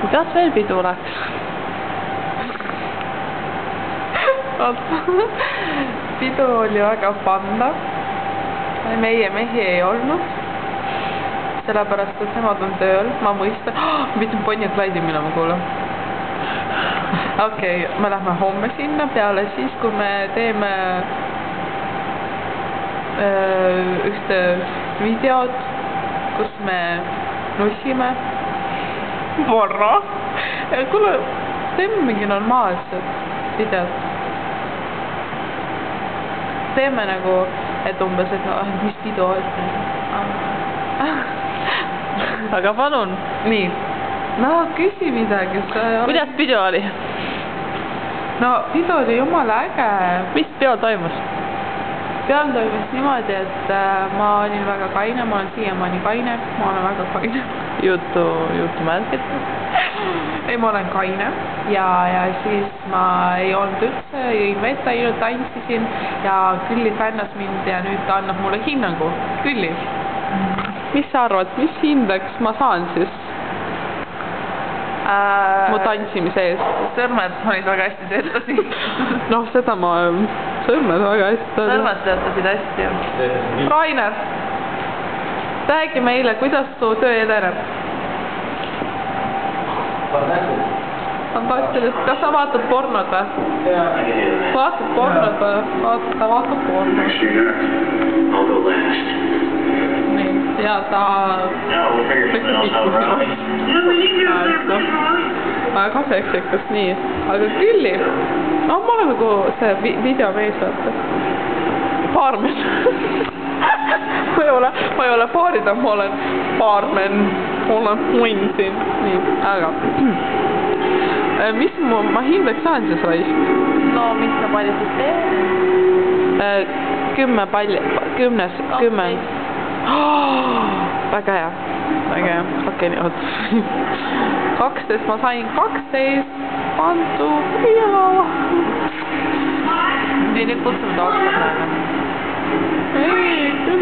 Kuidas veel pidu läks? Pidu oli väga panna. Meie mehi ei olnud. Sellepärast, et nemad on tööl. Ma mõistan. Ma pidin Bonnie ja Clyde'i minema kuule. Okei, me lähme homme sinna peale siis, kui me teeme ühte videot, kus me nussime. Varra. Kuule, teeme mingi normaalset videot. Teeme nagu, et umbes, et no, mis pidu oli. Aga palun. Nii. No, küsi midagi. Kuidas pidu oli? No, pidu oli jumala äge. Mis peol toimus? Peol toimus niimoodi, et ma olin väga kaine, ma olen siiamaani kaine, ma olen väga kaine. Jutu märgid? Ei, ma olen kaine ja siis ma ei olnud üldse, jõin vett, ainult tantsisin ja Külli fännas mind ja nüüd ta annab mulle hinnangu. Külli. Mis sa arvad, mis hindaks ma saan siis? Mu tantsimise eest. Sõrmed olid väga hästi töötasid. Noh, seda ma... Sõrmed väga hästi. Sõrmed töötasid hästi. Rainer, räägi meile, kuidas su töö edeneb? Fantastilist. Kas sa vaatad pornod või? Vaatad pornod või? Ta vaatab pornod. Nii, ja ta... Väga seksikas, nii. Aga Külli, no ma olen nagu see videomees, vaata. Baarmen. Ma ei ole baarida, ma olen baarmen. Ma olen punn siin. Nii, aga... Mis ma hindaks saan siis raisk? No, mis sa palju siis teed? 10 palli, 10. Väga hea. Väga hea. Okei, nii, oot. 12, ma sain 12. Pantu. Jaa. Nii, nüüd kutsume ta otsa praegu. Ei.